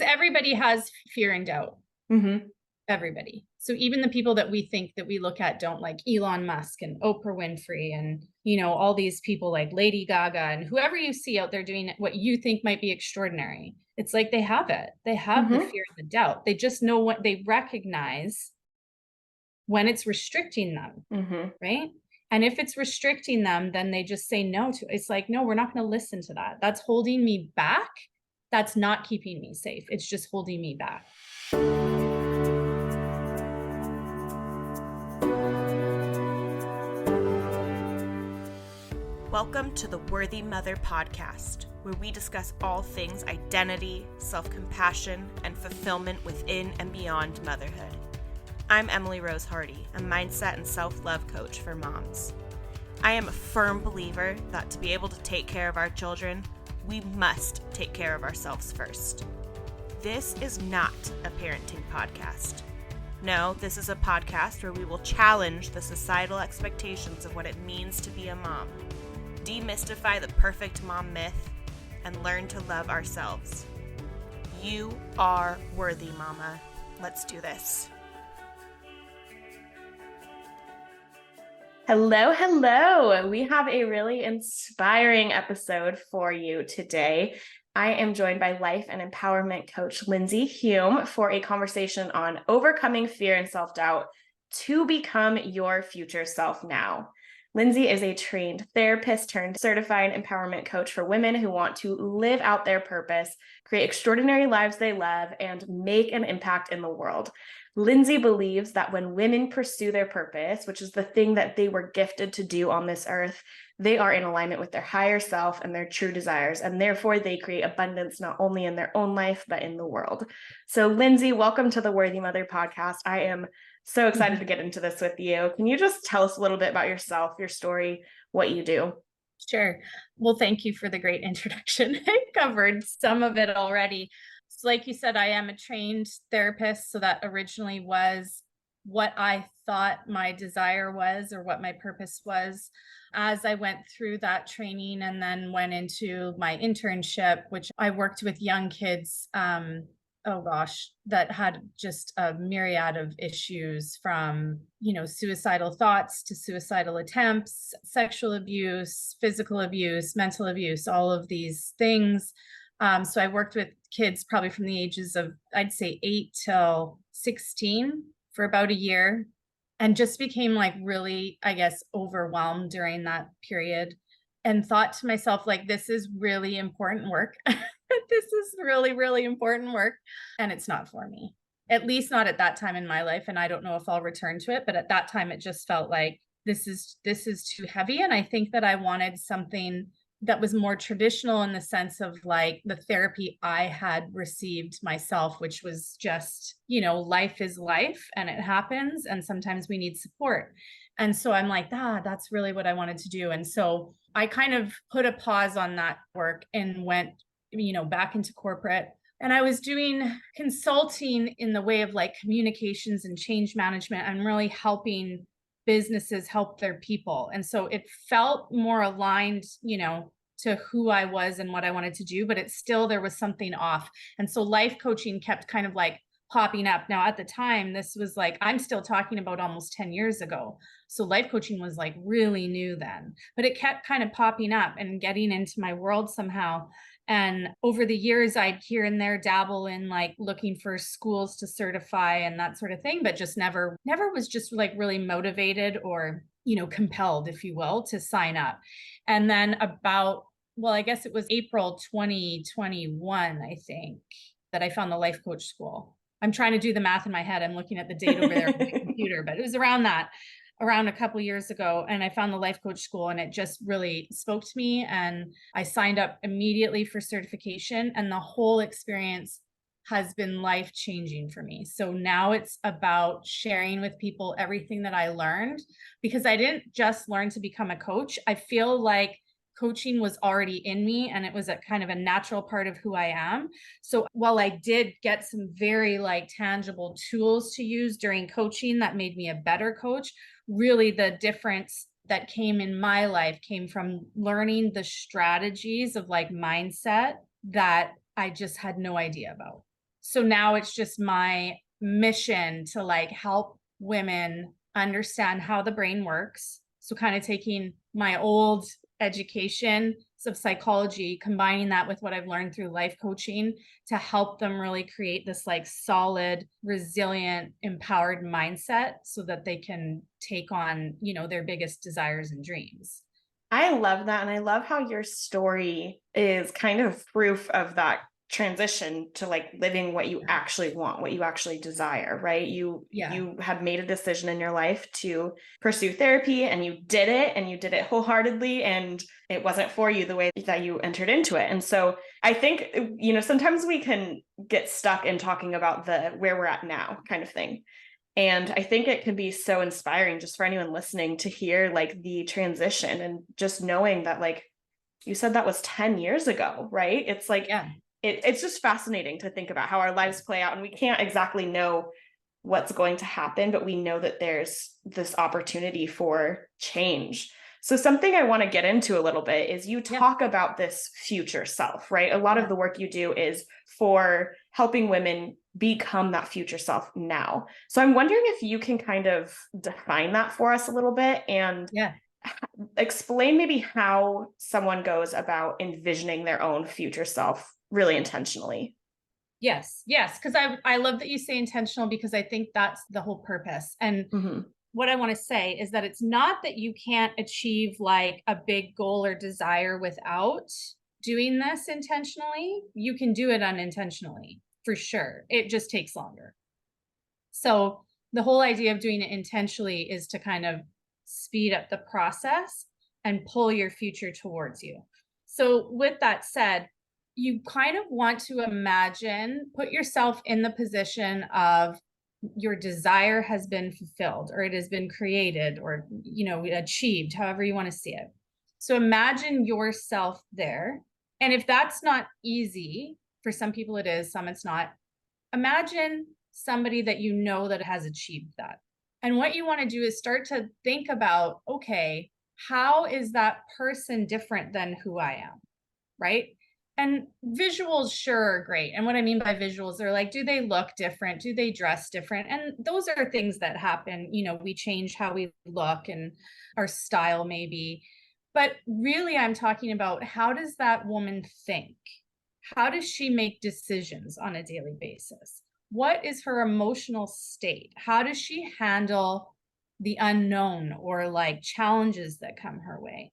Everybody has fear and doubt. Mm-hmm. Everybody. So even the people that we think that we look at don't, like Elon Musk and Oprah Winfrey and, all these people like Lady Gaga and whoever you see out there doing what you think might be extraordinary. It's like they have it. They have the Mm-hmm. fear and the doubt. They just know what they recognize when it's restricting them, Mm-hmm. right? And if it's restricting them, then they just say no to it. It's like, no, we're not going to listen to that. That's holding me back. That's not keeping me safe. It's just holding me back. Welcome to the Worthy Mother podcast, where we discuss all things identity, self-compassion, and fulfillment within and beyond motherhood. I'm Emily Rose Hardy, a mindset and self-love coach for moms. I am a firm believer that to be able to take care of our children, we must take care of ourselves first. This is not a parenting podcast. No, this is a podcast where we will challenge the societal expectations of what it means to be a mom, demystify the perfect mom myth, and learn to love ourselves. You are worthy, mama. Let's do this. Hello, hello. We have a really inspiring episode for you today. I am joined by life and empowerment coach Lyndsay Hume for a conversation on overcoming fear and self-doubt to become your future self now. Lyndsay is a trained therapist turned certified empowerment coach for women who want to live out their purpose, create extraordinary lives they love, and make an impact in the world. Lyndsay believes that when women pursue their purpose, which is the thing that they were gifted to do on this earth, they are in alignment with their higher self and their true desires, and therefore they create abundance not only in their own life, but in the world. So Lyndsay, welcome to the Worthy Mother podcast. I am so excited to get into this with you. Can you just tell us a little bit about yourself, your story, what you do? Sure. Well, thank you for the great introduction. I covered some of it already. So like you said, I am a trained therapist. So that originally was what I thought my desire was or what my purpose was. As I went through that training and then went into my internship, which I worked with young kids, that had just a myriad of issues from, suicidal thoughts to suicidal attempts, sexual abuse, physical abuse, mental abuse, all of these things. So I worked with kids probably from the ages of, I'd say 8 till 16 for about a year, and just became like really, I guess, overwhelmed during that period and thought to myself, like, this is really important work. This is really, really important work. And it's not for me, at least not at that time in my life. And I don't know if I'll return to it, but at that time, it just felt like this is too heavy. And I think that I wanted something that was more traditional in the sense of like the therapy I had received myself, which was just, life is life and it happens. And sometimes we need support. And so I'm like, that's really what I wanted to do. And so I kind of put a pause on that work and went, back into corporate. And I was doing consulting in the way of like communications and change management and really helping businesses help their people. And so it felt more aligned, to who I was and what I wanted to do, but it's still, there was something off. And so life coaching kept kind of like popping up. Now at the time, this was like, I'm still talking about almost 10 years ago. So life coaching was like really new then, but it kept kind of popping up and getting into my world somehow. And over the years, I'd here and there dabble in like looking for schools to certify and that sort of thing, but just never was just like really motivated or, compelled, if you will, to sign up. And then I guess it was April 2021, I think, that I found the life coach school. I'm trying to do the math in my head. I'm looking at the date over there on my computer, but it was around a couple years ago. And I found the life coach school and it just really spoke to me. And I signed up immediately for certification, and the whole experience has been life-changing for me. So now it's about sharing with people everything that I learned, because I didn't just learn to become a coach. I feel like coaching was already in me and it was a kind of a natural part of who I am. So while I did get some very like tangible tools to use during coaching that made me a better coach, really the difference that came in my life came from learning the strategies of like mindset that I just had no idea about. So now it's just my mission to like help women understand how the brain works. So kind of taking my old education of psychology, combining that with what I've learned through life coaching to help them really create this like solid, resilient, empowered mindset so that they can take on, you know, their biggest desires and dreams. I love that. And I love how your story is kind of proof of that transition to like living what you actually want, what you actually desire, right? You have made a decision in your life to pursue therapy, and you did it, and you did it wholeheartedly, and it wasn't for you the way that you entered into it. And so I think, you know, sometimes we can get stuck in talking about the where we're at now kind of thing. And I think it can be so inspiring just for anyone listening to hear like the transition, and just knowing that, like you said, that was 10 years ago, right? It's like, it's just fascinating to think about how our lives play out, and we can't exactly know what's going to happen, but we know that there's this opportunity for change. So something I want to get into a little bit is you talk about this future self, right? A lot of the work you do is for helping women become that future self now. So I'm wondering if you can kind of define that for us a little bit, and explain maybe how someone goes about envisioning their own future self really intentionally. Yes. Because I love that you say intentional, because I think that's the whole purpose. And what I want to say is that it's not that you can't achieve like a big goal or desire without doing this intentionally. You can do it unintentionally for sure. It just takes longer. So the whole idea of doing it intentionally is to kind of speed up the process and pull your future towards you. So with that said, you kind of want to imagine, put yourself in the position of your desire has been fulfilled, or it has been created, or, you know, achieved, however you want to see it. So imagine yourself there. And if that's not easy, for some people it is, some it's not. Imagine somebody that you know that has achieved that. And what you want to do is start to think about, okay, how is that person different than who I am? Right? And visuals sure are great. And what I mean by visuals, they're like, do they look different? Do they dress different? And those are things that happen. You know, we change how we look and our style maybe. But really, I'm talking about, how does that woman think? How does she make decisions on a daily basis? What is her emotional state? How does she handle the unknown or like challenges that come her way?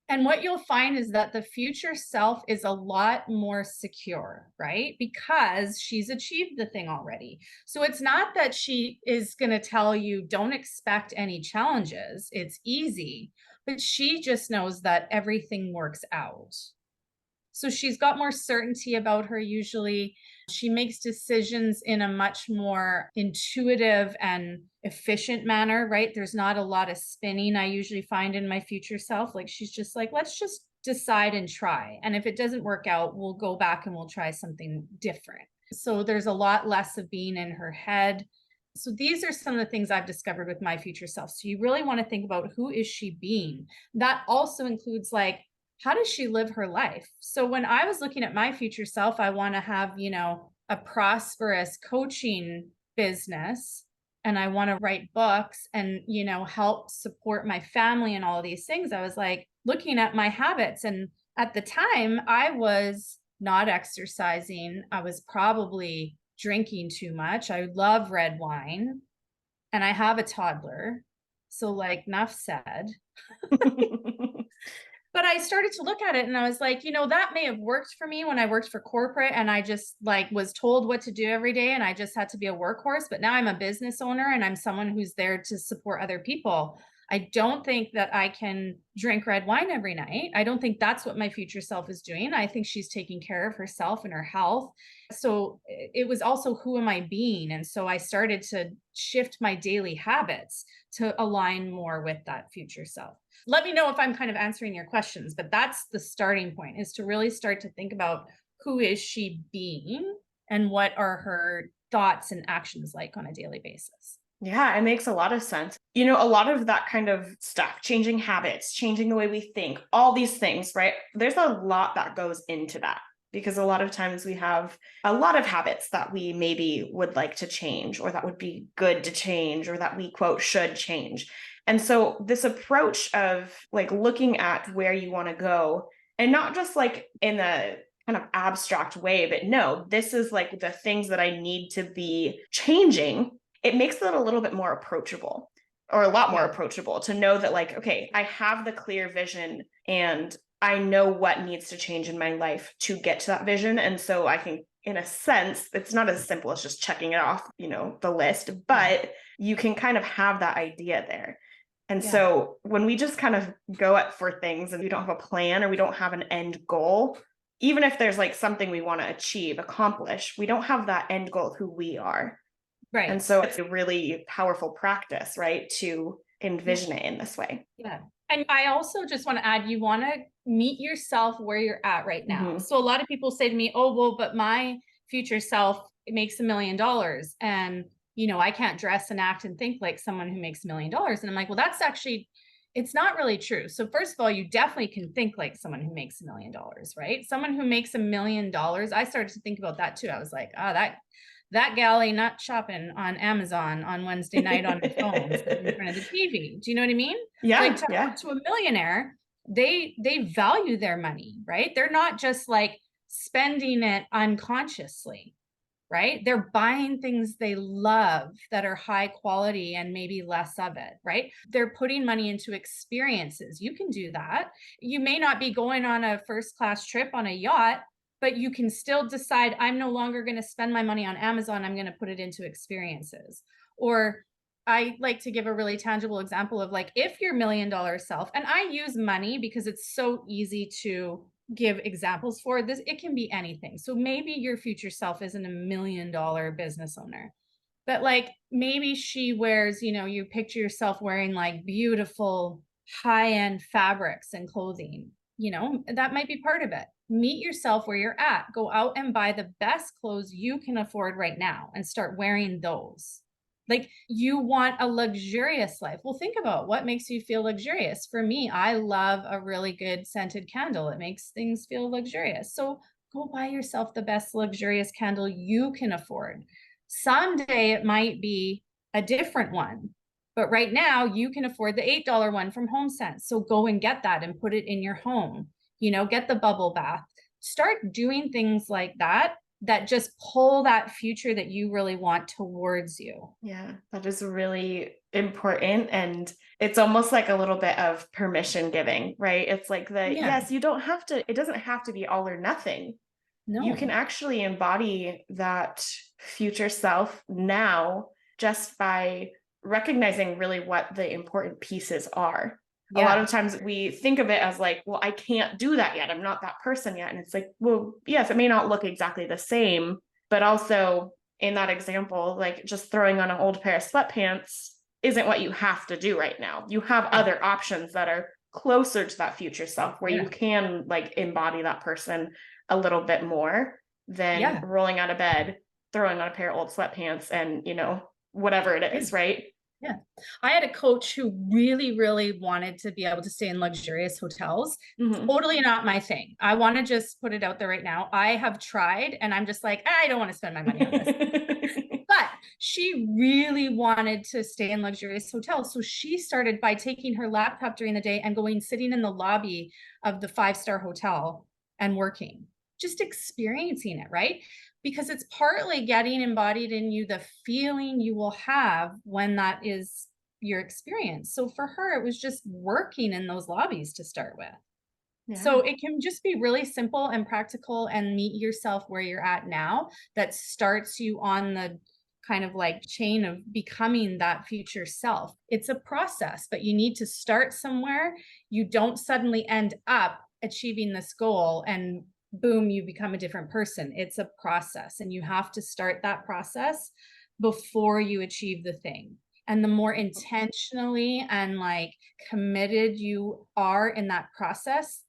And what you'll find is that the future self is a lot more secure, right? Because she's achieved the thing already. So it's not that she is going to tell you, don't expect any challenges. It's easy, but she just knows that everything works out. So she's got more certainty about her usually. She makes decisions in a much more intuitive and efficient manner, right? There's not a lot of spinning I usually find in my future self. Like, she's just like, let's just decide and try. And if it doesn't work out, we'll go back and we'll try something different. So there's a lot less of being in her head. So these are some of the things I've discovered with my future self. So you really want to think about, who is she being? That also includes like, how does she live her life? So when I was looking at my future self, I want to have, you know, a prosperous coaching business, and I want to write books and, you know, help support my family and all of these things. I was like looking at my habits. And at the time, I was not exercising. I was probably drinking too much. I love red wine, and I have a toddler. So like, enough said. But I started to look at it and I was like, you know, that may have worked for me when I worked for corporate and I just like was told what to do every day and I just had to be a workhorse. But now I'm a business owner and I'm someone who's there to support other people. I don't think that I can drink red wine every night. I don't think that's what my future self is doing. I think she's taking care of herself and her health. So it was also, who am I being? And so I started to shift my daily habits to align more with that future self. Let me know if I'm kind of answering your questions, but that's the starting point, is to really start to think about, who is she being and what are her thoughts and actions like on a daily basis. Yeah, it makes a lot of sense. You know, a lot of that kind of stuff, changing habits, changing the way we think, all these things, right? There's a lot that goes into that. because a lot of times we have a lot of habits that we maybe would like to change, or that would be good to change, or that we quote should change. And so this approach of like looking at where you want to go, and not just like in a kind of abstract way, but no, this is like the things that I need to be changing. It makes it a little bit more approachable, or a lot more approachable, to know that like, okay, I have the clear vision and I know what needs to change in my life to get to that vision. And so I can, in a sense, it's not as simple as just checking it off, the list, but you can kind of have that idea there. And so when we just kind of go up for things and we don't have a plan, or we don't have an end goal, even if there's like something we want to achieve, accomplish, we don't have that end goal of who we are. Right. And so it's a really powerful practice, right, to envision it in this way. Yeah. And I also just want to add, you want to meet yourself where you're at right now. So a lot of people say to me, oh, well, but my future self makes $1 million, and, I can't dress and act and think like someone who makes $1 million. And I'm like, well, that's actually, it's not really true. So first of all, you definitely can think like someone who makes $1 million, right? Someone who makes $1 million. I started to think about that too. I was like, oh, that gal ain't not shopping on Amazon on Wednesday night on her phone in front of the TV. Do you know what I mean? Yeah. Like to a millionaire, they value their money, right? They're not just like spending it unconsciously, right? They're buying things they love that are high quality and maybe less of it, right? They're putting money into experiences. You can do that. You may not be going on a first class trip on a yacht, but you can still decide, I'm no longer going to spend my money on Amazon. I'm going to put it into experiences. Or I like to give a really tangible example of like, if your $1 million self, and I use money because it's so easy to give examples for this, it can be anything. So maybe your future self isn't $1 million business owner, but like maybe she wears, you picture yourself wearing like beautiful high-end fabrics and clothing, that might be part of it. Meet yourself where you're at. Go out and buy the best clothes you can afford right now and start wearing those. Like, you want a luxurious life. Well, think about what makes you feel luxurious. For me, I love a really good scented candle. It makes things feel luxurious. So go buy yourself the best luxurious candle you can afford. Someday it might be a different one, but right now you can afford the $8 one from HomeSense. So go and get that and put it in your home. Get the bubble bath. Start doing things like that just pull that future that you really want towards you. Yeah, that is really important. And it's almost like a little bit of permission giving, right? It's like yes, you don't have to, it doesn't have to be all or nothing. No. You can actually embody that future self now just by recognizing really what the important pieces are. A lot of times we think of it as like, well, I can't do that yet. I'm not that person yet. And it's like, well, yes, it may not look exactly the same, but also in that example, like just throwing on an old pair of sweatpants isn't what you have to do right now. You have other options that are closer to that future self where you can like embody that person a little bit more than rolling out of bed, throwing on a pair of old sweatpants and, whatever it is, right? Yeah. I had a coach who really, really wanted to be able to stay in luxurious hotels. Totally not my thing. I want to just put it out there right now. I have tried and I'm just like, I don't want to spend my money on this. But she really wanted to stay in luxurious hotels. So she started by taking her laptop during the day and sitting in the lobby of the 5-star hotel and working, just experiencing it, right? Because it's partly getting embodied in you, the feeling you will have when that is your experience. So for her, it was just working in those lobbies to start with. Yeah. So it can just be really simple and practical and meet yourself where you're at now. That starts you on the kind of like chain of becoming that future self. It's a process, but you need to start somewhere. You don't suddenly end up achieving this goal and boom, you become a different person. It's a process and you have to start that process before you achieve the thing. And the more intentionally and like committed you are in that process,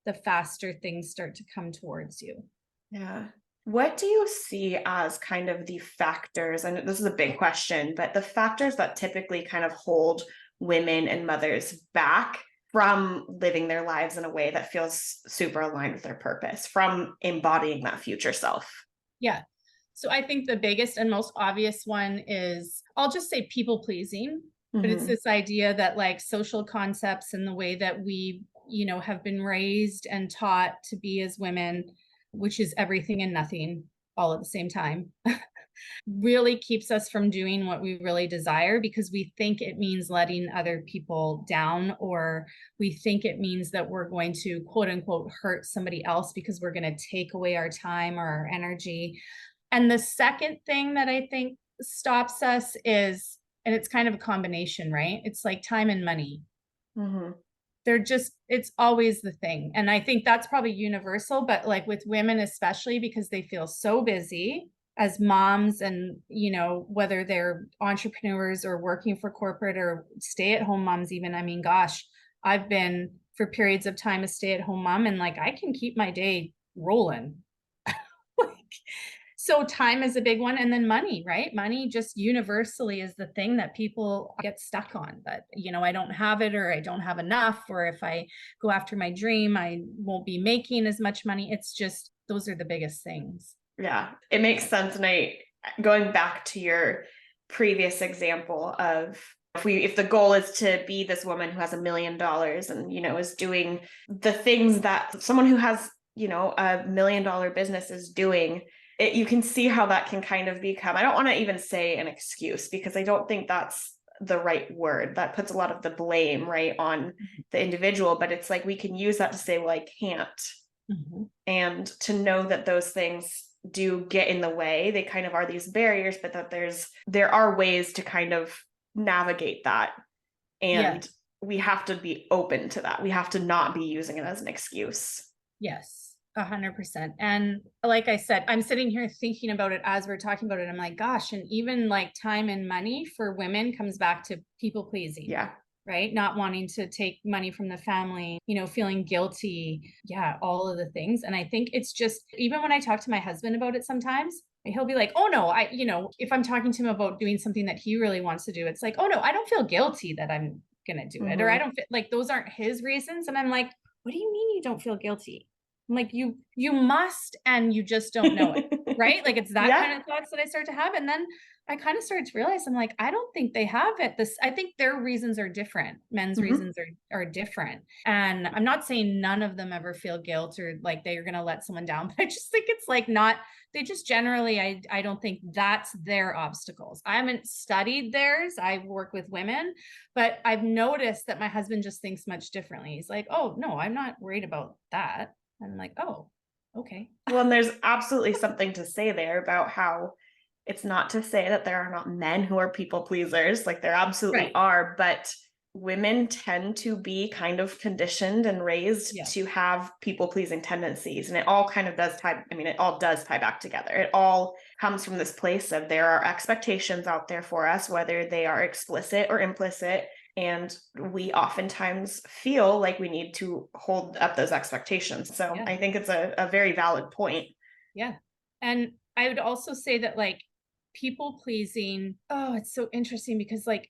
the faster things start to come towards you. Yeah. What do you see as kind of the factors, and this is a big question, but the factors that typically kind of hold women and mothers back from living their lives in a way that feels super aligned with their purpose, from embodying that future self. Yeah. So I think the biggest and most obvious one is, I'll just say people pleasing, but it's this idea that like social concepts and the way that we, have been raised and taught to be as women, which is everything and nothing all at the same time, really keeps us from doing what we really desire, because we think it means letting other people down, or we think it means that we're going to quote unquote hurt somebody else because we're going to take away our time or our energy. And the second thing that I think stops us is, and it's kind of a combination, right? It's like time and money. It's always the thing. And I think that's probably universal, but like with women, especially because they feel so busy as moms, and, whether they're entrepreneurs or working for corporate or stay-at-home moms, even, I mean, gosh, I've been for periods of time a stay-at-home mom, and like, I can keep my day rolling. So time is a big one. And then money, right? Money just universally is the thing that people get stuck on. But, I don't have it, or I don't have enough, or if I go after my dream, I won't be making as much money. It's just, those are the biggest things. Yeah, it makes sense. And going back to your previous example of, if the goal is to be this woman who has $1 million and, is doing the things that someone who has, a $1 million business is doing, you can see how that can kind of become, I don't want to even say an excuse, because I don't think that's the right word. That puts a lot of the blame right on the individual, but it's like, we can use that to say, well, I can't. And to know that those things do get in the way. They kind of are these barriers, but that there are ways to kind of navigate that. And we have to be open to that. We have to not be using it as an excuse. Yes, 100%. And like I said, I'm sitting here thinking about it as we're talking about it. I'm like, gosh, and even like time and money for women comes back to people pleasing. Yeah. Right? Not wanting to take money from the family, feeling guilty. Yeah, all of the things. And I think it's just, even when I talk to my husband about it sometimes, he'll be like, oh no, if I'm talking to him about doing something that he really wants to do, it's like, oh no, I don't feel guilty that I'm going to do it. Or I don't feel like those aren't his reasons. And I'm like, what do you mean you don't feel guilty? I'm like, you must, and you just don't know it. Right? Like, it's that kind of thoughts that I start to have. And then I kind of started to realize, I'm like, I don't think they have it. I think their reasons are different. Men's reasons are different. And I'm not saying none of them ever feel guilt or like they're going to let someone down, but I just think it's like they just generally, I don't think that's their obstacles. I haven't studied theirs. I work with women, but I've noticed that my husband just thinks much differently. He's like, oh no, I'm not worried about that. I'm like, oh, okay. Well, and there's absolutely something to say there about how it's not to say that there are not men who are people pleasers, like there absolutely are, but women tend to be kind of conditioned and raised to have people pleasing tendencies. And it all kind of does it all does tie back together. It all comes from this place of, there are expectations out there for us, whether they are explicit or implicit. And we oftentimes feel like we need to hold up those expectations. So I think it's a very valid point. Yeah. And I would also say that like people pleasing, it's so interesting because like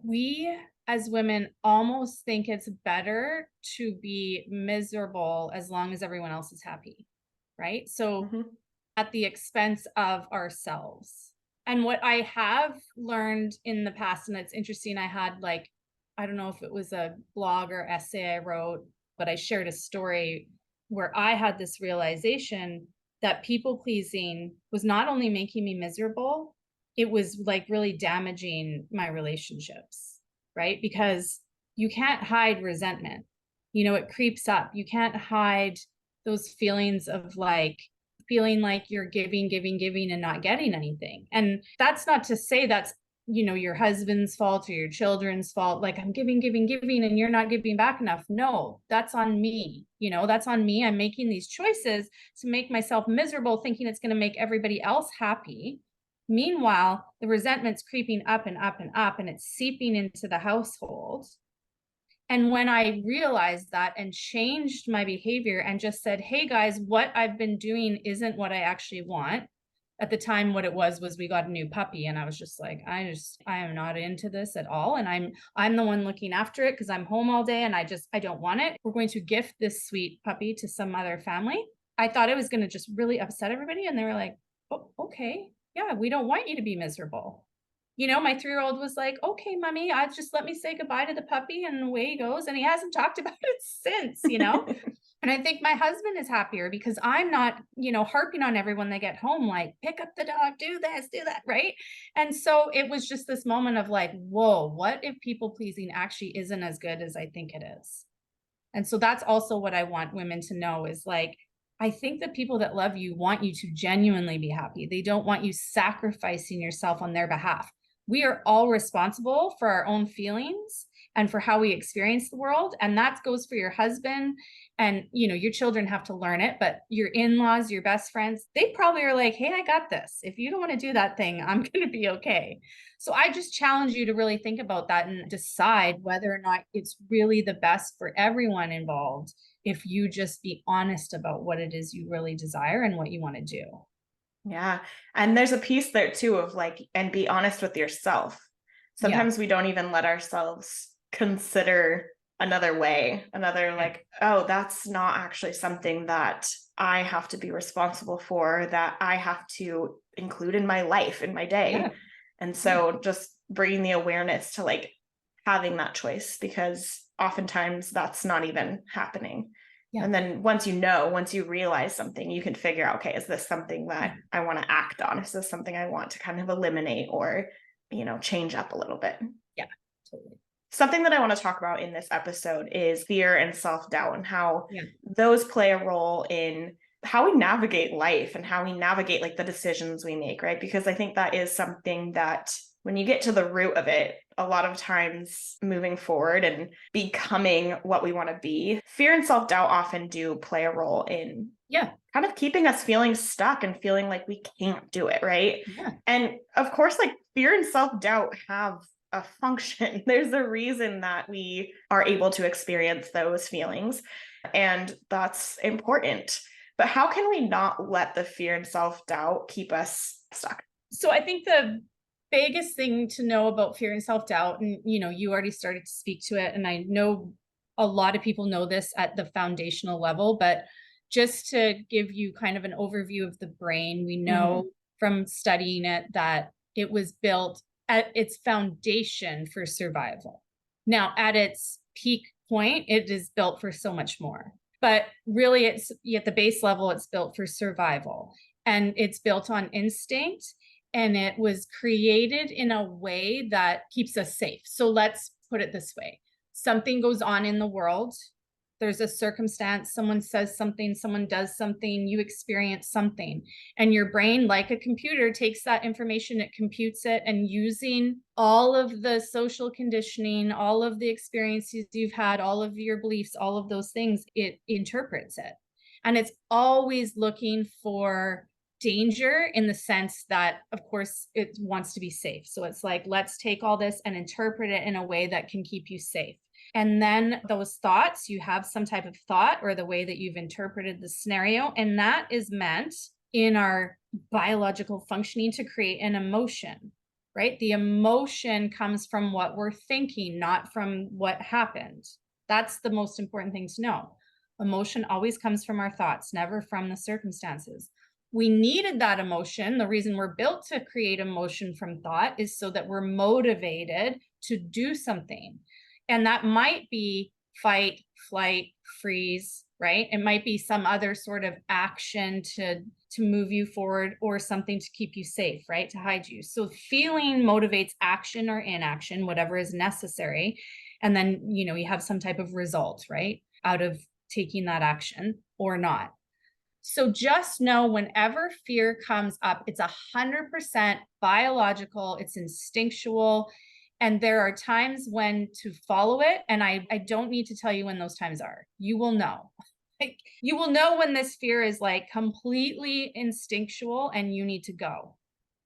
we as women almost think it's better to be miserable as long as everyone else is happy. Right. So at the expense of ourselves. And what I have learned in the past, and it's interesting, I had like, I don't know if it was a blog or essay I wrote, but I shared a story where I had this realization that people pleasing was not only making me miserable, it was like really damaging my relationships, right? Because you can't hide resentment. It creeps up. You can't hide those feelings of like feeling like you're giving and not getting anything. And that's not to say that's your husband's fault or your children's fault. Like, I'm giving, and you're not giving back enough. No, that's on me. That's on me. I'm making these choices to make myself miserable, thinking it's going to make everybody else happy. Meanwhile, the resentment's creeping up and up and up, and it's seeping into the household. And when I realized that and changed my behavior and just said, hey guys, what I've been doing isn't what I actually want. at the time, what it was we got a new puppy, and I was just like, I am not into this at all. And I'm the one looking after it because I'm home all day and I don't want it. We're going to gift this sweet puppy to some other family. I thought it was going to just really upset everybody. And they were like, oh, okay. Yeah, we don't want you to be miserable. My 3-year-old was like, okay, mommy, I just let me say goodbye to the puppy and away he goes. And he hasn't talked about it since, And I think my husband is happier because I'm not, harping on everyone they get home, like, pick up the dog, do this, do that, right? And so it was just this moment of like, whoa, what if people pleasing actually isn't as good as I think it is? And so that's also what I want women to know is like, I think the people that love you want you to genuinely be happy. They don't want you sacrificing yourself on their behalf. We are all responsible for our own feelings and for how we experience the world. And that goes for your husband. And, your children have to learn it, but your in-laws, your best friends, they probably are like, hey, I got this. If you don't want to do that thing, I'm going to be okay. So I just challenge you to really think about that and decide whether or not it's really the best for everyone involved if you just be honest about what it is you really desire and what you want to do. Yeah. And there's a piece there too of like, and be honest with yourself. Sometimes we don't even let ourselves consider another way, like, oh, that's not actually something that I have to be responsible for, that I have to include in my life, in my day. Yeah. And so just bringing the awareness to like having that choice, because oftentimes that's not even happening. Yeah. And then once you realize something, you can figure out, okay, is this something that I want to act on? Is this something I want to kind of eliminate or, change up a little bit? Yeah, totally. Something that I want to talk about in this episode is fear and self-doubt and how those play a role in how we navigate life and how we navigate like the decisions we make, right? Because I think that is something that when you get to the root of it, a lot of times moving forward and becoming what we want to be, fear and self-doubt often do play a role in kind of keeping us feeling stuck and feeling like we can't do it, right? Yeah. And of course, like fear and self-doubt have a function. There's a reason that we are able to experience those feelings, and that's important. But how can we not let the fear and self-doubt keep us stuck? So I think the biggest thing to know about fear and self-doubt, and you already started to speak to it, and I know a lot of people know this at the foundational level, but just to give you kind of an overview of the brain, we know from studying it that it was built at its foundation for survival. Now, at its peak point, it is built for so much more. But really, it's at the base level, it's built for survival. And it's built on instinct. And it was created in a way that keeps us safe. So let's put it this way. Something goes on in the world. There's a circumstance, someone says something, someone does something, you experience something, and your brain, like a computer, takes that information, it computes it, and using all of the social conditioning, all of the experiences you've had, all of your beliefs, all of those things, it interprets it. And it's always looking for danger in the sense that, of course, it wants to be safe. So it's like, let's take all this and interpret it in a way that can keep you safe. And then those thoughts, you have some type of thought or the way that you've interpreted the scenario. And that is meant in our biological functioning to create an emotion, right? The emotion comes from what we're thinking, not from what happened. That's the most important thing to know. Emotion always comes from our thoughts, never from the circumstances. We needed that emotion. The reason we're built to create emotion from thought is so that we're motivated to do something. And that might be fight, flight, freeze, right? It might be some other sort of action to move you forward or something to keep you safe, right? To hide you. So feeling motivates action or inaction, whatever is necessary. And then, you have some type of result, right? Out of taking that action or not. So just know whenever fear comes up, it's 100% biological, it's instinctual. And there are times when to follow it. And I don't need to tell you when those times are. You will know. You will know when this fear is like completely instinctual and you need to go.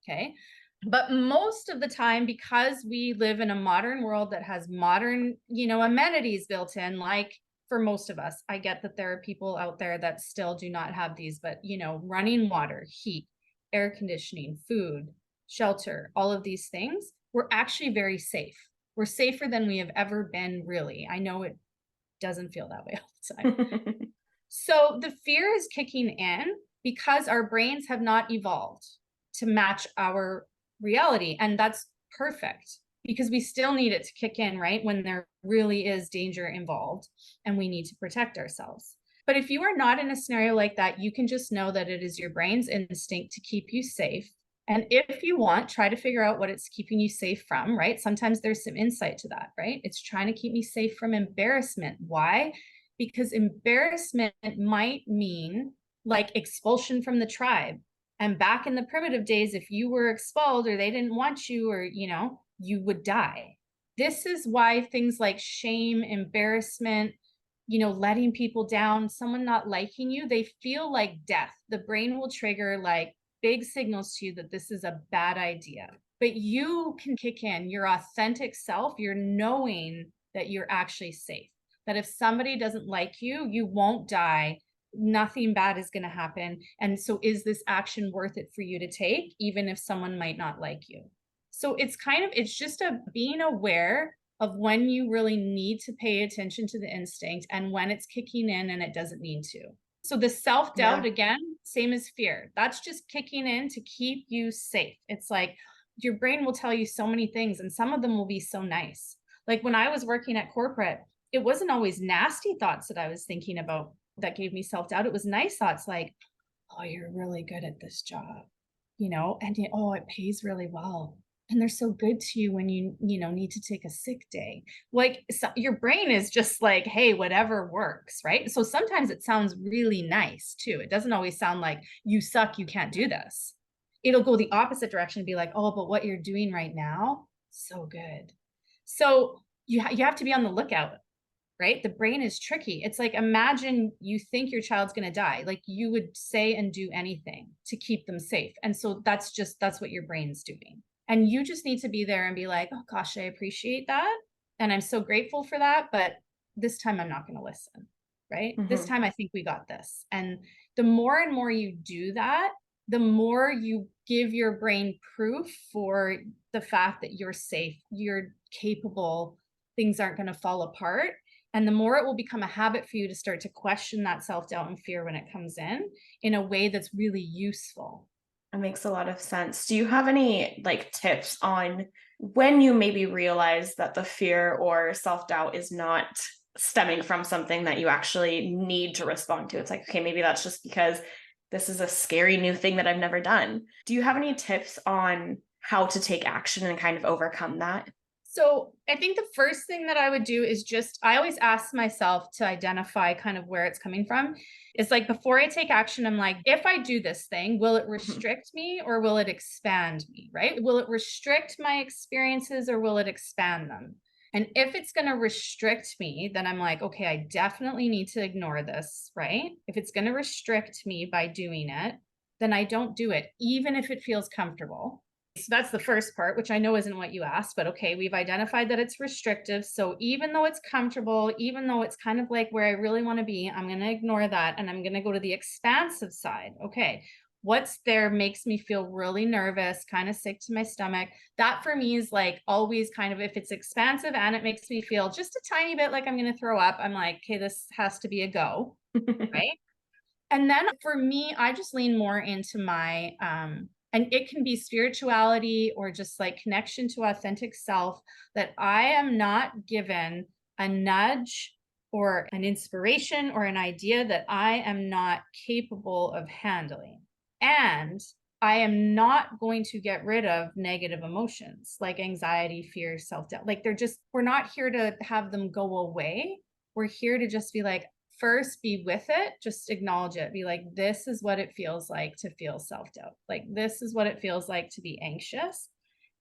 Okay. But most of the time, because we live in a modern world that has modern, amenities built in, like for most of us, I get that there are people out there that still do not have these, but, running water, heat, air conditioning, food, shelter, all of these things, we're actually very safe. We're safer than we have ever been, really. I know it doesn't feel that way all the time. So the fear is kicking in because our brains have not evolved to match our reality. And that's perfect because we still need it to kick in, right? When there really is danger involved and we need to protect ourselves. But if you are not in a scenario like that, you can just know that it is your brain's instinct to keep you safe. And if you want, try to figure out what it's keeping you safe from, right? Sometimes there's some insight to that, right? It's trying to keep me safe from embarrassment. Why? Because embarrassment might mean like expulsion from the tribe. And back in the primitive days, if you were expelled or they didn't want you or, you would die. This is why things like shame, embarrassment, letting people down, someone not liking you, they feel like death. The brain will trigger like big signals to you that this is a bad idea. But you can kick in your authentic self. You're knowing that you're actually safe, that if somebody doesn't like you, you won't die. Nothing bad is going to happen. And so is this action worth it for you to take, even if someone might not like you? So it's just being aware of when you really need to pay attention to the instinct and when it's kicking in and it doesn't need to. So the self-doubt, again, same as fear. That's just kicking in to keep you safe. It's like your brain will tell you so many things and some of them will be so nice. Like when I was working at corporate, it wasn't always nasty thoughts that I was thinking about that gave me self-doubt. It was nice thoughts like, oh, you're really good at this job, and oh, it pays really well. And they're so good to you when you need to take a sick day. Like your brain is just like, hey, whatever works, right? So sometimes it sounds really nice too. It doesn't always sound like you suck, you can't do this. It'll go the opposite direction and be like, oh, but what you're doing right now, so good. So you have to be on the lookout, right? The brain is tricky. It's like, imagine you think your child's going to die. Like you would say and do anything to keep them safe. And so that's what your brain's doing. And you just need to be there and be like, oh gosh, I appreciate that. And I'm so grateful for that. But this time I'm not going to listen, right? Mm-hmm. This time I think we got this. And the more and more you do that, the more you give your brain proof for the fact that you're safe, you're capable, things aren't going to fall apart. And the more it will become a habit for you to start to question that self-doubt and fear when it comes in a way that's really useful. It makes a lot of sense. Do you have any tips on when you maybe realize that the fear or self-doubt is not stemming from something that you actually need to respond to? It's like, okay, maybe that's just because this is a scary new thing that I've never done. Do you have any tips on how to take action and kind of overcome that? So I think the first thing that I would do is I always ask myself to identify kind of where it's coming from. It's like, before I take action, I'm like, if I do this thing, will it restrict me or will it expand me, right? Will it restrict my experiences or will it expand them? And if it's going to restrict me, then I'm like, okay, I definitely need to ignore this, right? If it's going to restrict me by doing it, then I don't do it, even if it feels comfortable. So that's the first part, which I know isn't what you asked, but okay, we've identified that it's restrictive. So even though it's comfortable, even though it's kind of like where I really want to be, I'm going to ignore that. And I'm going to go to the expansive side. Okay, what's there makes me feel really nervous, kind of sick to my stomach. That for me is like always kind of, if it's expansive and it makes me feel just a tiny bit like I'm going to throw up, I'm like, okay, this has to be a go, right? And then for me, I just lean more into my, and it can be spirituality or just like connection to authentic self, that I am not given a nudge or an inspiration or an idea that I am not capable of handling. And I am not going to get rid of negative emotions like anxiety, fear, self-doubt. Like we're not here to have them go away. We're here to just be like, first be with it, just acknowledge it, be like, this is what it feels like to feel self-doubt. Like, this is what it feels like to be anxious.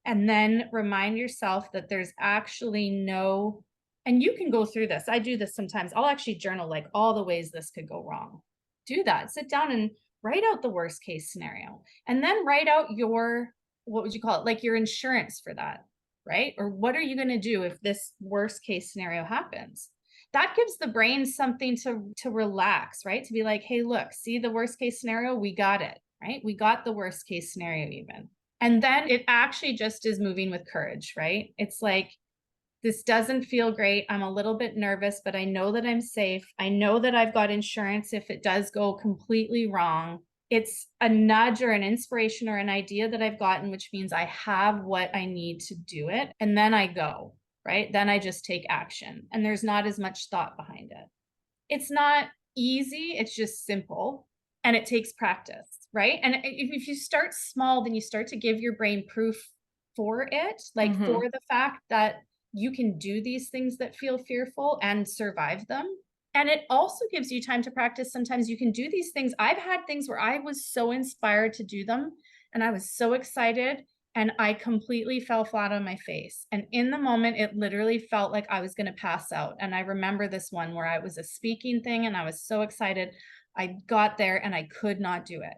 And then remind yourself that there's actually no, and you can go through this. I do this sometimes. I'll actually journal like all the ways this could go wrong. Do that. Sit down and write out the worst case scenario. And then write out what would you call it? Like your insurance for that, right? Or what are you going to do if this worst case scenario happens? That gives the brain something to relax, right? To be like, hey, look, see the worst case scenario, we got it, right? We got the worst case scenario even. And then it actually just is moving with courage, right? It's like, this doesn't feel great. I'm a little bit nervous, but I know that I'm safe. I know that I've got insurance if it does go completely wrong. It's a nudge or an inspiration or an idea that I've gotten, which means I have what I need to do it. And then I go, right? Then I just take action. And there's not as much thought behind it. It's not easy, it's just simple. And it takes practice, right? And if you start small, then you start to give your brain proof for it, like for the fact that you can do these things that feel fearful and survive them. And it also gives you time to practice. Sometimes you can do these things. I've had things where I was so inspired to do them and I was so excited and I completely fell flat on my face. And in the moment, it literally felt like I was going to pass out. And I remember this one where I was a speaking thing and I was so excited. I got there and I could not do it.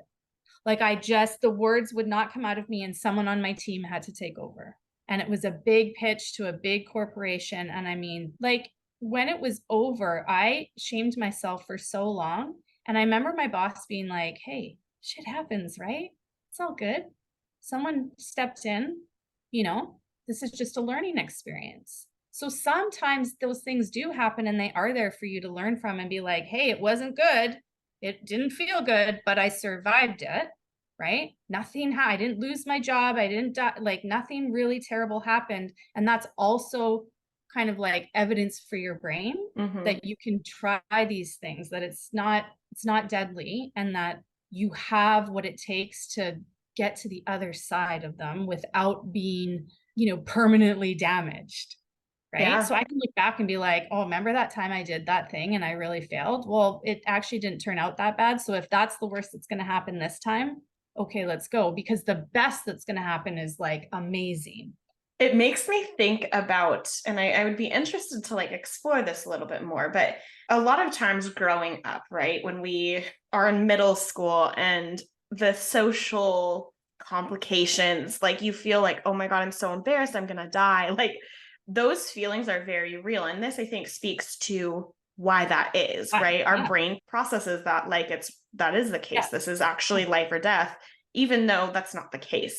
Like the words would not come out of me and someone on my team had to take over. And it was a big pitch to a big corporation. And I mean, like when it was over, I shamed myself for so long. And I remember my boss being like, hey, shit happens, right? It's all good. Someone stepped in, this is just a learning experience. So sometimes those things do happen and they are there for you to learn from and be like, hey, it wasn't good. It didn't feel good, but I survived it, right? I didn't lose my job. I didn't die. Like nothing really terrible happened. And that's also kind of like evidence for your brain that you can try these things, that it's not deadly and that you have what it takes to get to the other side of them without being, permanently damaged. Right. Yeah. So I can look back and be like, oh, remember that time I did that thing and I really failed? Well, it actually didn't turn out that bad. So if that's the worst that's going to happen this time, okay, let's go. Because the best that's going to happen is like amazing. It makes me think about, and I would be interested to like explore this a little bit more, but a lot of times growing up, right, when we are in middle school and the social complications, like you feel like, oh my God, I'm so embarrassed, I'm going to die. Like those feelings are very real. And this, I think, speaks to why that is, right? Our brain processes that like that is the case. Yeah. This is actually life or death, even though that's not the case.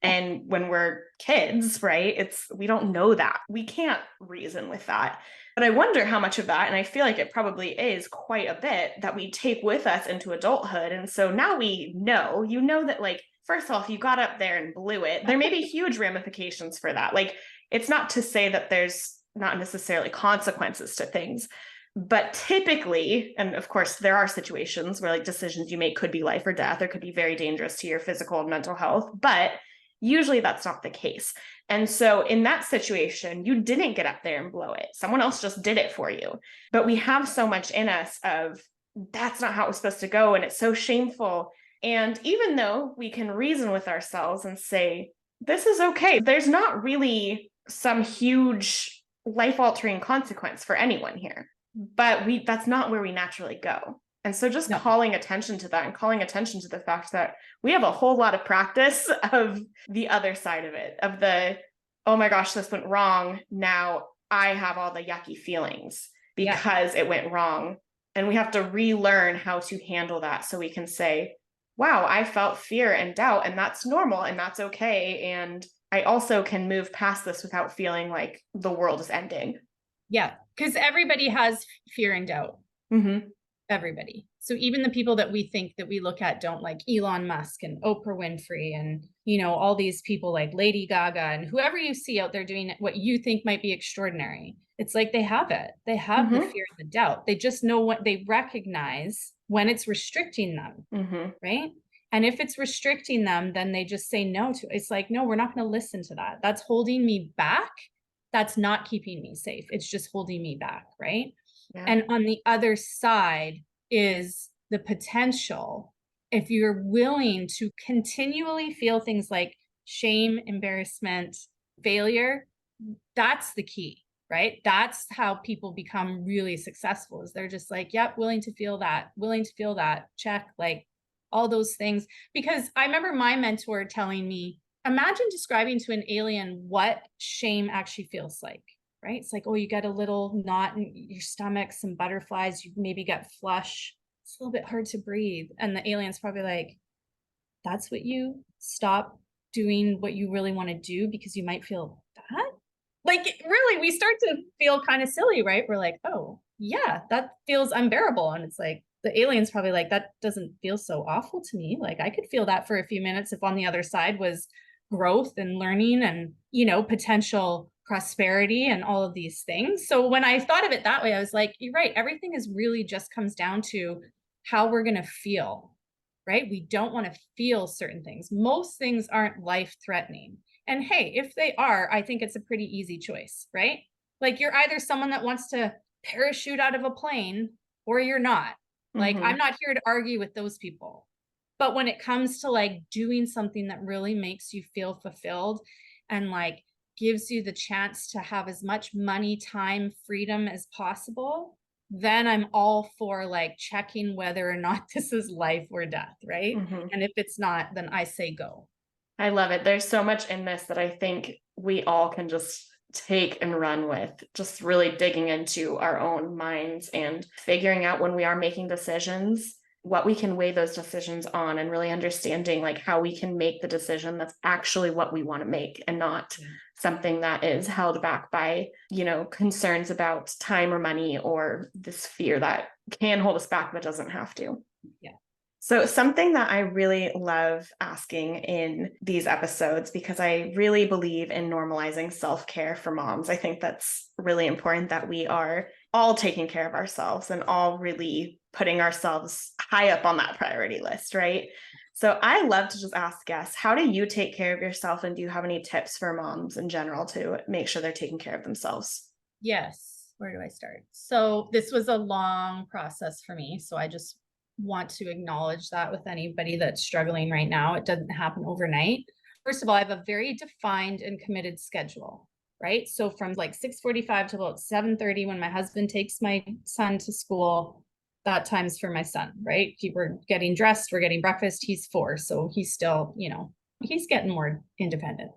And when we're kids, right, we don't know that. We can't reason with that. But I wonder how much of that, and I feel like it probably is quite a bit, that we take with us into adulthood. And so now you know that like, first off, you got up there and blew it. There may be huge ramifications for that. Like, it's not to say that there's not necessarily consequences to things, but typically, and of course, there are situations where like decisions you make could be life or death, or could be very dangerous to your physical and mental health, but usually that's not the case. And so in that situation, you didn't get up there and blow it. Someone else just did it for you. But we have so much in us of that's not how it was supposed to go. And it's so shameful. And even though we can reason with ourselves and say, this is okay, there's not really some huge life-altering consequence for anyone here. But that's not where we naturally go. And so just calling attention to that and calling attention to the fact that we have a whole lot of practice of the other side of it, of the, oh my gosh, this went wrong. Now I have all the yucky feelings because it went wrong. And we have to relearn how to handle that so we can say, wow, I felt fear and doubt, and that's normal and that's okay. And I also can move past this without feeling like the world is ending. Yeah, because everybody has fear and doubt. Mm-hmm. Everybody. So even the people that we think that we look at don't, like Elon Musk and Oprah Winfrey and, all these people like Lady Gaga and whoever you see out there doing what you think might be extraordinary. It's like they have it. They have the fear and the doubt. They just know what they recognize when it's restricting them, right? And if it's restricting them, then they just say no to it. It's like, no, we're not going to listen to that. That's holding me back. That's not keeping me safe. It's just holding me back, right? Yeah. And on the other side is the potential, if you're willing to continually feel things like shame, embarrassment, failure, that's the key, right? That's how people become really successful, is they're just like, yep, willing to feel that, check, like all those things. Because I remember my mentor telling me, imagine describing to an alien what shame actually feels like. Right? It's like, oh, you got a little knot in your stomach, some butterflies, you maybe got flush. It's a little bit hard to breathe. And the alien's probably like, that's what you stop doing what you really want to do because you might feel bad. Like really, we start to feel kind of silly, right? We're like, oh yeah, that feels unbearable. And it's like the alien's probably like, that doesn't feel so awful to me. Like I could feel that for a few minutes if on the other side was growth and learning and, potential prosperity and all of these things. So when I thought of it that way, I was like, you're right. Everything is really just comes down to how we're going to feel, right? We don't want to feel certain things. Most things aren't life threatening. And hey, if they are, I think it's a pretty easy choice, right? Like you're either someone that wants to parachute out of a plane or you're not. Like I'm not here to argue with those people. But when it comes to like doing something that really makes you feel fulfilled and like gives you the chance to have as much money, time, freedom as possible, then I'm all for like checking whether or not this is life or death, right? And if it's not, then I say go. I love it. There's so much in this that I think we all can just take and run with, just really digging into our own minds and figuring out when we are making decisions, what we can weigh those decisions on, and really understanding like how we can make the decision that's actually what we want to make and not something that is held back by, concerns about time or money or this fear that can hold us back but doesn't have to. Yeah. So something that I really love asking in these episodes, because I really believe in normalizing self-care for moms. I think that's really important that we are all taking care of ourselves and all really putting ourselves high up on that priority list, right? So I love to just ask guests, how do you take care of yourself? And do you have any tips for moms in general to make sure they're taking care of themselves? Yes. Where do I start? So this was a long process for me. So I just want to acknowledge that with anybody that's struggling right now. It doesn't happen overnight. First of all, I have a very defined and committed schedule, right? So from like 6:45 to about 7:30 when my husband takes my son to school, that time's for my son, right? We're getting dressed, we're getting breakfast. He's 4, so he's still, he's getting more independent.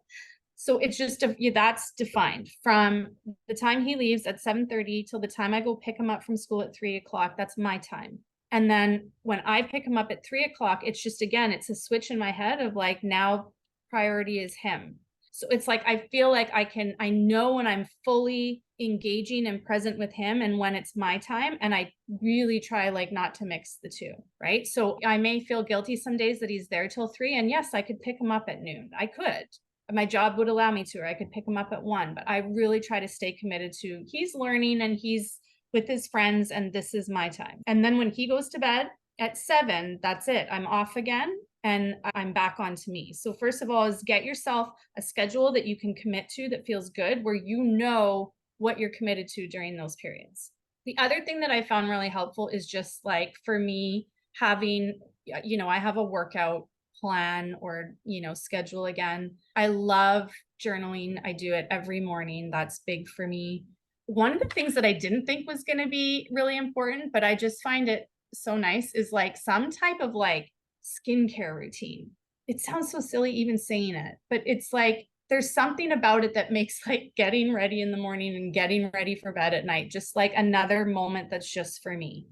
So it's just that's defined from the time he leaves at 7:30 till the time I go pick him up from school at 3:00. That's my time. And then when I pick him up at 3:00, it's just, again, it's a switch in my head of like, now priority is him. So it's like, I feel like I know when I'm fully engaging and present with him and when it's my time. And I really try like not to mix the two, right? So I may feel guilty some days that he's there till 3. And yes, I could pick him up at noon. I could. My job would allow me to, or I could pick him up at 1. But I really try to stay committed to he's learning and he's with his friends and this is my time. And then when he goes to bed at 7, that's it. I'm off again and I'm back on to me. So first of all is get yourself a schedule that you can commit to that feels good, where you know what you're committed to during those periods. The other thing that I found really helpful is just like for me having, I have a workout plan or, schedule again. I love journaling. I do it every morning. That's big for me. One of the things that I didn't think was going to be really important, but I just find it so nice, is like some type of like skincare routine. It sounds so silly even saying it, but it's like there's something about it that makes like getting ready in the morning and getting ready for bed at night just like another moment that's just for me.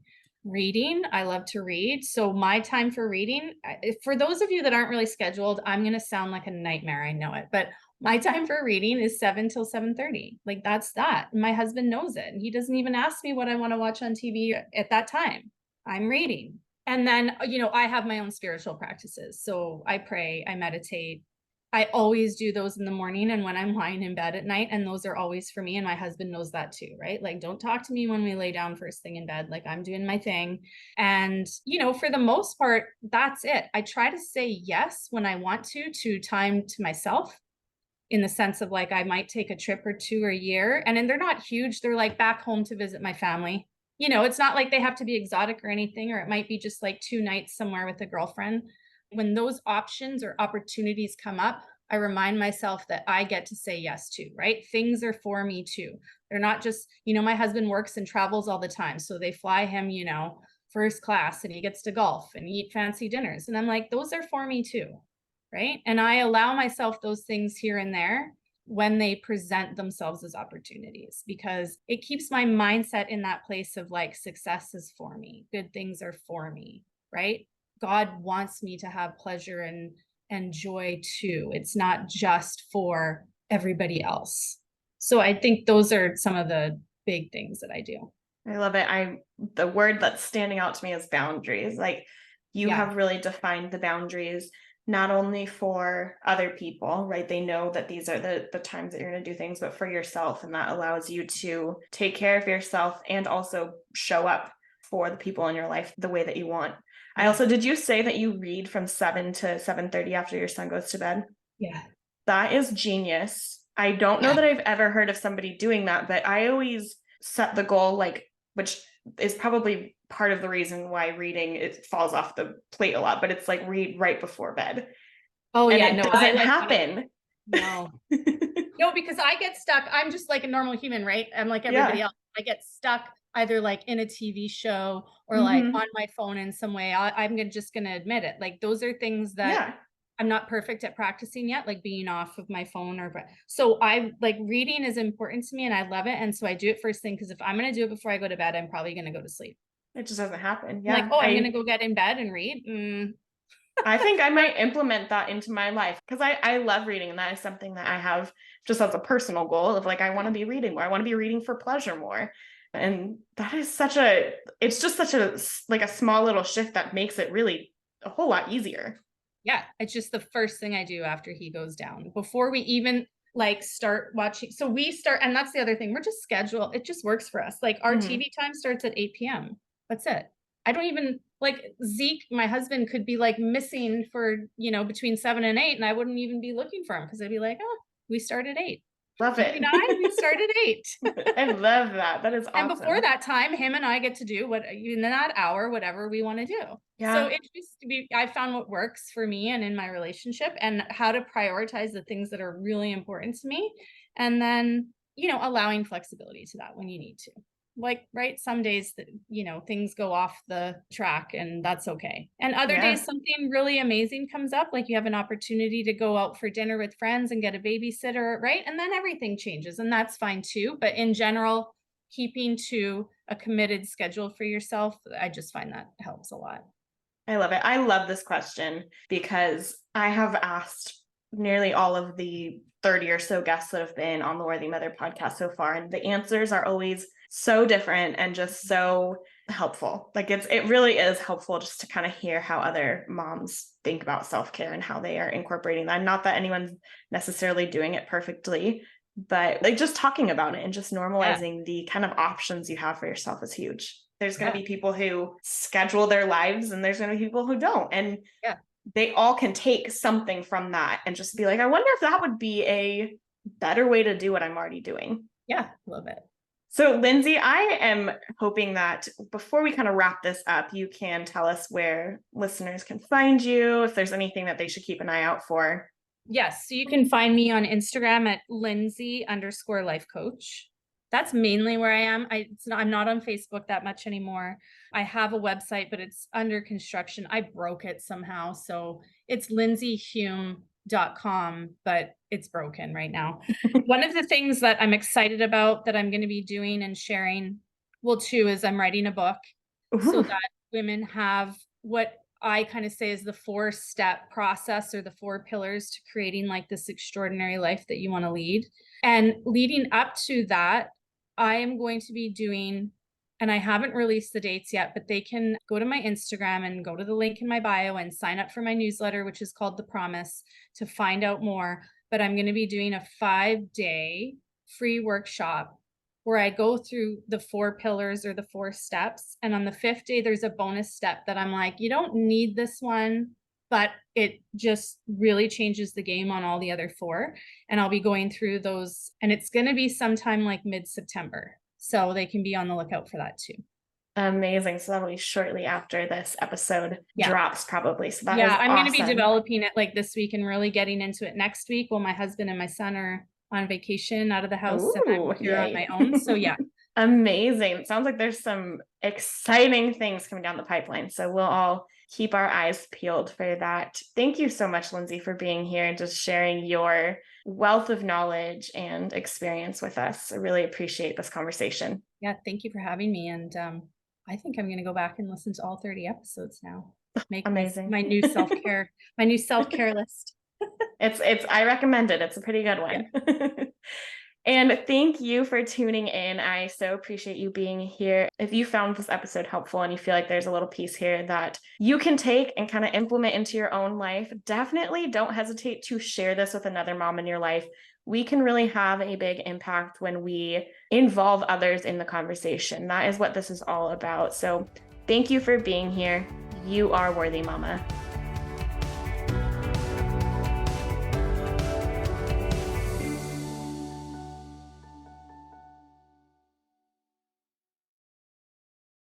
Reading, I love to read. So my time for reading, for those of you that aren't really scheduled, I'm going to sound like a nightmare. I know it, but my time for reading is 7 till 7:30. Like that's that. My husband knows it. And he doesn't even ask me what I want to watch on TV at that time. I'm reading. And then, I have my own spiritual practices. So I pray, I meditate. I always do those in the morning and when I'm lying in bed at night. And those are always for me. And my husband knows that too, right? Like, don't talk to me when we lay down first thing in bed. Like I'm doing my thing. And, for the most part, that's it. I try to say yes when I want to time to myself, in the sense of like, I might take a trip or 2 a year. And then they're not huge. They're like back home to visit my family. It's not like they have to be exotic or anything, or it might be just like 2 nights somewhere with a girlfriend. When those options or opportunities come up, I remind myself that I get to say yes to, right? Things are for me too. They're not just, my husband works and travels all the time. So they fly him, first class, and he gets to golf and eat fancy dinners. And I'm like, those are for me too, right? And I allow myself those things here and there when they present themselves as opportunities, because it keeps my mindset in that place of like, success is for me, good things are for me, right? God wants me to have pleasure and joy too. It's not just for everybody else. So I think those are some of the big things that I do. I love it. The word that's standing out to me is boundaries. Like you Yeah. have really defined the boundaries, not only for other people, right? They know that these are the times that you're going to do things, but for yourself. And that allows you to take care of yourself and also show up for the people in your life the way that you want. Did you say that you read from 7 to 7:30 after your son goes to bed? Yeah. That is genius. I don't know that I've ever heard of somebody doing that, but I always set the goal, like, which is probably part of the reason why reading it falls off the plate a lot, but it's like read right before bed. Oh And yeah, it no, doesn't happen. No. No, because I get stuck. I'm just like a normal human, right? I'm like everybody else. I get stuck either like in a TV show or like on my phone in some way. Just gonna admit it. Like those are things that I'm not perfect at practicing yet, like being off of my phone so I like reading is important to me and I love it. And so I do it first thing because if I'm gonna do it before I go to bed, I'm probably gonna go to sleep. It just doesn't happen. Yeah. Like, oh, I'm gonna go get in bed and read. I think I might implement that into my life because I love reading, and that is something that I have just as a personal goal of like, I want to be reading more. I want to be reading for pleasure more. And that is it's just such a, like a small little shift that makes it really a whole lot easier. Yeah. It's just the first thing I do after he goes down before we even like start watching. So we start, and that's the other thing. We're just scheduled. It just works for us. Like our TV time starts at 8 p.m. That's it. I don't even like Zeke, my husband could be like missing for, between 7 and 8 and I wouldn't even be looking for him because I'd be like, oh, we start at 8. Love it. We start at 8. I love that. That is awesome. And before that time, him and I get to do what in that hour, whatever we want to do. Yeah. So it's just I found what works for me and in my relationship and how to prioritize the things that are really important to me. And then, allowing flexibility to that when you need to. Like, right, some days that things go off the track and that's okay, and other days something really amazing comes up, like you have an opportunity to go out for dinner with friends and get a babysitter, right? And then everything changes and that's fine too. But in general, keeping to a committed schedule for yourself, I just find that helps a lot. I love it. I love this question because I have asked nearly all of the 30 or so guests that have been on the Worthy Mother podcast so far, and the answers are always so different and just so helpful. Like it really is helpful just to kind of hear how other moms think about self-care and how they are incorporating that. Not that anyone's necessarily doing it perfectly, but like just talking about it and just normalizing the kind of options you have for yourself is huge. There's going to be people who schedule their lives and there's going to be people who don't. And they all can take something from that and just be like, I wonder if that would be a better way to do what I'm already doing. Yeah, love it. So Lyndsay, I am hoping that before we kind of wrap this up, you can tell us where listeners can find you, if there's anything that they should keep an eye out for. Yes. So you can find me on Instagram at Lyndsay_life coach. That's mainly where I am. I'm not on Facebook that much anymore. I have a website, but it's under construction. I broke it somehow. So it's LyndsyHume.com, but it's broken right now. One of the things that I'm excited about that I'm going to be doing and sharing, too, is I'm writing a book so that women have what I kind of say is the 4-step process or the 4 pillars to creating like this extraordinary life that you want to lead. And leading up to that, I am going to be doing, and I haven't released the dates yet, but they can go to my Instagram and go to the link in my bio and sign up for my newsletter, which is called The Promise, to find out more. But I'm going to be doing a 5-day free workshop where I go through the 4 pillars or the 4 steps. And on the 5th day, there's a bonus step that I'm like, you don't need this one, but it just really changes the game on all the other 4. And I'll be going through those, and it's going to be sometime like mid-September. So they can be on the lookout for that too. Amazing. So that'll be shortly after this episode drops probably. So that is I'm awesome. going to be developing it like this week and really getting into it next week while my husband and my son are on vacation out of the house. And I'm here on my own. So Amazing. It sounds like there's some exciting things coming down the pipeline. So we'll all keep our eyes peeled for that. Thank you so much, Lyndsay, for being here and just sharing your wealth of knowledge and experience with us. I really appreciate this conversation. Yeah, thank you for having me. And I think I'm going to go back and listen to all 30 episodes now. make Amazing. my new self-care, my new self-care list. I recommend it. It's a pretty good one. Yeah. And thank you for tuning in. I so appreciate you being here. If you found this episode helpful and you feel like there's a little piece here that you can take and kind of implement into your own life, definitely don't hesitate to share this with another mom in your life. We can really have a big impact when we involve others in the conversation. That is what this is all about. So thank you for being here. You are worthy, Mama.